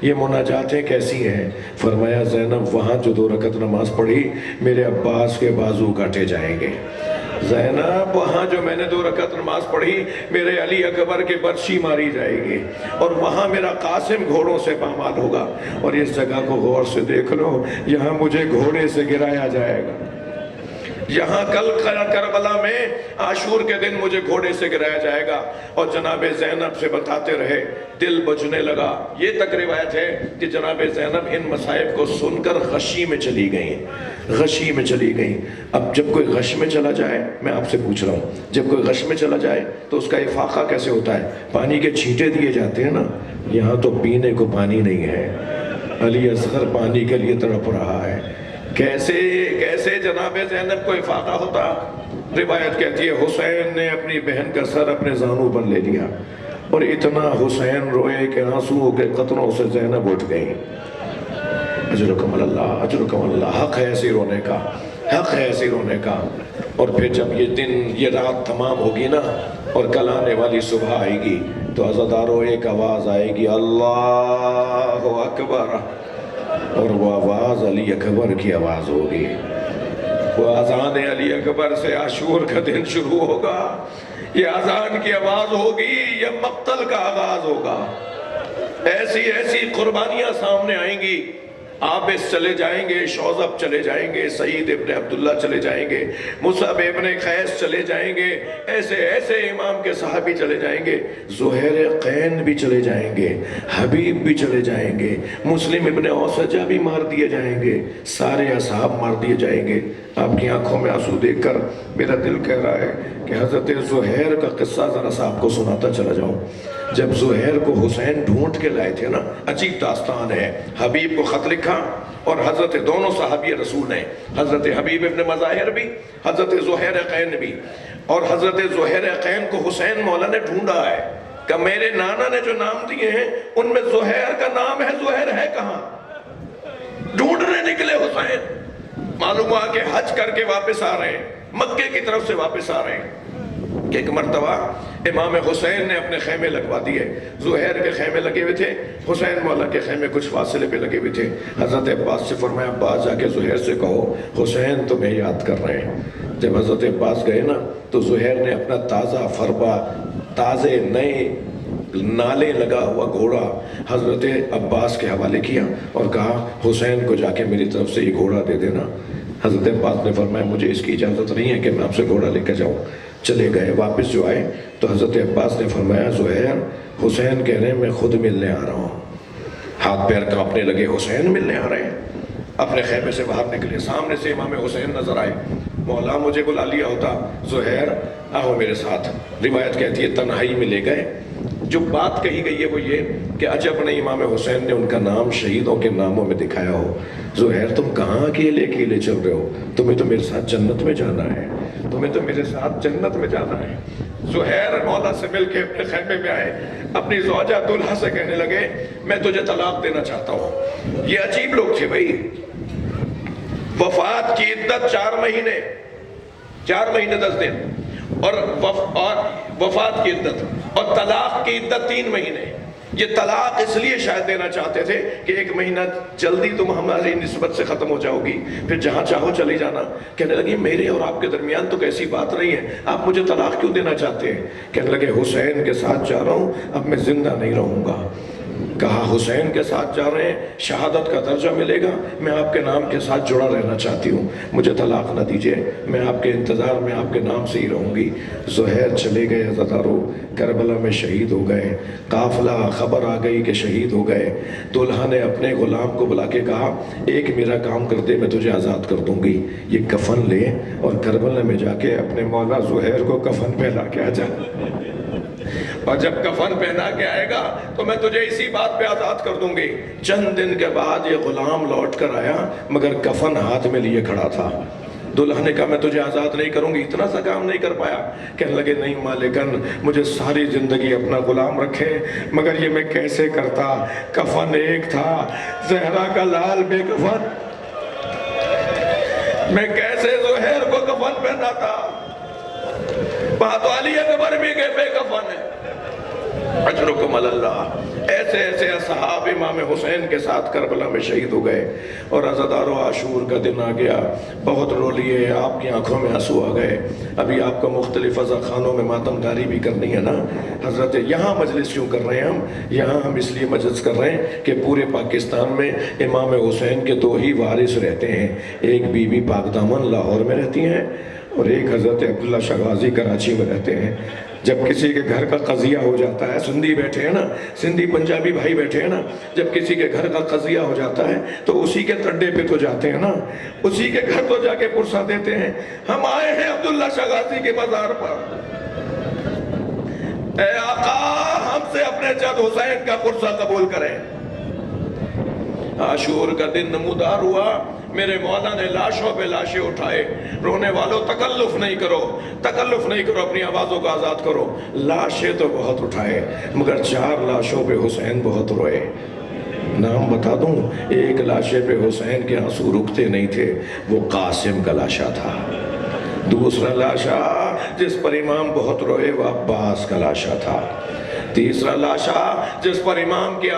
یہ مناجاتیں کیسی ہیں؟ فرمایا زینب وہاں جو 2 رکعت نماز پڑھی میرے عباس کے بازو کاٹے جائیں گے، زینب وہاں جو میں نے 2 رکعت نماز پڑھی میرے علی اکبر کے برچھی ماری جائے گی، اور وہاں میرا قاسم گھوڑوں سے پامال ہوگا، اور اس جگہ کو غور سے دیکھ لو، یہاں مجھے گھوڑے سے گرایا جائے گا، یہاں کل کربلا میں عاشور کے دن مجھے گھوڑے سے گرایا جائے گا۔ اور جناب زینب سے بتاتے رہے، دل بجھنے لگا۔ یہ تک روایت ہے کہ جناب زینب ان مصائب کو سن کر غشی میں چلی گئیں، غشی میں چلی گئیں۔ اب جب کوئی غش میں چلا جائے، میں آپ سے پوچھ رہا ہوں، جب کوئی غش میں چلا جائے تو اس کا افاقہ کیسے ہوتا ہے؟ پانی کے چھینٹے دیے جاتے ہیں نا، یہاں تو پینے کو پانی نہیں ہے، علی اصغر پانی کے لیے تڑپ رہا ہے۔ کیسے جناب زینب کو افاقہ ہوتا؟ روایت کہتی ہے حسین نے اپنی بہن کا سر اپنے زانوں پر لے لیا، اور اتنا حسین روئے کہ آنسوؤں کے قطروں سے زینب اٹھ گئی۔ اجرکم اللہ، اجرکم اللہ، حق ہے ایسے رونے کا، حق ہے ایسے رونے کا۔ اور پھر جب یہ دن، یہ رات تمام ہوگی نا، اور کل آنے والی صبح آئے گی، تو عزادارو ایک آواز آئے گی، اللہ اکبر، اور وہ آواز علی اکبر کی آواز ہوگی۔ وہ اذان علی اکبر سے عاشور کا دن شروع ہوگا، یہ اذان کی آواز ہوگی، یہ مقتل کا آغاز ہوگا۔ ایسی ایسی قربانیاں سامنے آئیں گی، عابس چلے جائیں گے، شوذب چلے جائیں گے، سعید ابن عبداللہ چلے جائیں گے، مصعب ابن قیس چلے جائیں گے، ایسے ایسے امام کے صحابی چلے جائیں گے، زہیر قین بھی چلے جائیں گے، حبیب بھی چلے جائیں گے، مسلم ابن اوسجہ بھی مار دیے جائیں گے، سارے اصحاب مار دیے جائیں گے۔ آپ کی آنکھوں میں آنسو دیکھ کر میرا دل کہہ رہا ہے کہ حضرت زہیر کا قصہ ذرا سا آپ کو سناتا چلا جاؤں۔ جب زہیر کو حسین ڈھونڈ کے لائے تھے نا، عجیب داستان ہے۔ حبیب کو خط لکھا، اور حضرت دونوں صحابی رسول ہیں، حضرت حبیب ابن مظاہر بھی، حضرت زہیر قین بھی، اور حضرت زہیر قین کو حسین مولا نے ڈھونڈا ہے کہ میرے نانا نے جو نام دیے ہیں ان میں زہیر کا نام ہے، زہیر ہے کہاں؟ ڈھونڈنے نکلے حسین، معلوم ہوا کہ حج کر کے واپس آ رہے ہیں، مکے کی طرف سے واپس آ رہے ہیں، کہ ایک مرتبہ امام حسین نے اپنے خیمے لگوا دیے۔ زہیر کے خیمے لگے ہوئے تھے، حسین مولا کے خیمے کچھ فاصلے پہ لگے ہوئے تھے۔ حضرت عباس سے فرمایا عباس جا کے زہیر سے کہو حسین تمہیں یاد کر رہے ہیں۔ جب حضرت عباس گئے نا تو زہیر نے اپنا تازہ فربا، تازے نئے نالے لگا ہوا گھوڑا حضرت عباس کے حوالے کیا اور کہا حسین کو جا کے میری طرف سے یہ گھوڑا دے دینا۔ حضرت عباس نے فرمایا مجھے اس کی اجازت نہیں ہے کہ میں آپ سے گھوڑا لے کر جاؤں۔ چلے گئے، واپس جو آئے تو حضرت عباس نے فرمایا زہیر حسین کہہ رہے ہیں میں خود ملنے آ رہا ہوں۔ ہاتھ پیر کانپنے لگے، حسین ملنے آ رہے ہیں۔ اپنے خیمے سے باہر نکلے، سامنے سے امام حسین نظر آئے۔ مولا مجھے بلا لیا ہوتا، زہیر آؤ میرے ساتھ۔ روایت کہتی ہے تنہائی میں لے گئے۔ جو بات کہی گئی ہے وہ یہ کہ عجب نہیں امام حسین نے ان کا نام شہیدوں کے ناموں میں دکھایا ہو۔ زہیر تم کہاں اکیلے اکیلے چل رہے ہو؟ تمہیں تو میرے ساتھ جنت میں جانا ہے، تمہیں تو میرے ساتھ جنت میں جانا ہے۔ زہیر مولا سے مل کے اپنے خیمے میں آئے، اپنی زوجہ دلہا سے کہنے لگے میں تجھے طلاق دینا چاہتا ہوں۔ یہ عجیب لوگ تھے بھائی، وفات کی عدت 4 مہینے 10 دن، اور وفات کی عدت اور طلاق کی عدت 3 مہینے۔ یہ طلاق اس لیے شاید دینا چاہتے تھے کہ 1 مہینہ جلدی تم ہماری نسبت سے ختم ہو جاؤ گی، پھر جہاں چاہو چلی جانا۔ کہنے لگی میرے اور آپ کے درمیان تو کیسی بات نہیں ہے، آپ مجھے طلاق کیوں دینا چاہتے ہیں؟ کہنے لگے حسین کے ساتھ جا رہا ہوں، اب میں زندہ نہیں رہوں گا۔ کہا حسین کے ساتھ جا رہے ہیں، شہادت کا درجہ ملے گا، میں آپ کے نام کے ساتھ جڑا رہنا چاہتی ہوں، مجھے طلاق نہ دیجئے، میں آپ کے انتظار میں آپ کے نام سے ہی رہوں گی۔ زہیر چلے گئے، عزادارو کربلا میں شہید ہو گئے، قافلہ خبر آ گئی کہ شہید ہو گئے۔ دلہا نے اپنے غلام کو بلا کے کہا ایک میرا کام کر دے میں تجھے آزاد کر دوں گی، یہ کفن لے اور کربلا میں جا کے اپنے مولا زہیر کو کفن پہنا کے آ جا، اور جب کفن پہنا کے آئے گا تو میں تجھے اسی بات پہ آزاد کر دوں گی۔ چند دن کے بعد یہ غلام لوٹ کر آیا مگر کفن ہاتھ میں لیے کھڑا تھا۔ دلہا نے کہا میں تجھے آزاد نہیں کروں گی، اتنا سا کام نہیں کر پایا؟ کہنے لگے نہیں مالکن، مجھے ساری زندگی اپنا غلام رکھے مگر یہ میں کیسے کرتا، کفن ایک تھا، زہرا کا لال بے کفن، میں کیسے زہیر کو کفن پہناتا؟ وہاں تو علی اکبر بھی کے بے کفن ہے۔ اجرکم اللہ۔ ایسے ایسے اصحاب امام حسین کے ساتھ کربلا میں شہید ہو گئے، اور عزادار و عاشور کا دن آ گیا، بہت رو لیے، آپ کی آنکھوں میں آنسو آ گئے۔ ابھی آپ کو مختلف عزا خانوں میں ماتم داری بھی کرنی ہے نا حضرت۔ یہاں مجلس کیوں کر رہے ہیں ہم؟ یہاں ہم اس لیے مجلس کر رہے ہیں کہ پورے پاکستان میں امام حسین کے 2 ہی وارث رہتے ہیں، ایک بی بی پاک دامن لاہور میں رہتی ہیں، اور ایک حضرت عبداللہ شاہ غازی کراچی میں رہتے ہیں۔ جب کسی کے گھر کا قضیہ ہو جاتا ہے، سندھی بیٹھے ہیں نا، سندھی پنجابی بھائی بیٹھے ہیں نا، جب کسی کے گھر کا قضیہ ہو جاتا ہے تو اسی کے تڈے پہ تو جاتے ہیں نا، اسی کے گھر تو جا کے پرسہ دیتے ہیں۔ ہم آئے ہیں عبداللہ شاہ غازی کے مزار پر، اے آقا ہم سے اپنے جد حسین کا پرسہ قبول کریں۔ عاشور کا دن نمودار ہوا، میرے مولا نے لاشوں پہ لاشیں اٹھائے۔ رونے والوں تکلف نہیں کرو، تکلف نہیں کرو، اپنی آوازوں کو آزاد کرو۔ لاشیں تو بہت اٹھائے، مگر 4 لاشوں پہ حسین بہت روئے۔ نام بتا دوں، ایک لاشے پہ حسین کے آنسو رکتے نہیں تھے، وہ قاسم کا لاشا تھا۔ دوسرا لاشا جس پر امام بہت روئے وہ عباس کا لاشا تھا۔ تیسرا لاشا جس پر امام کی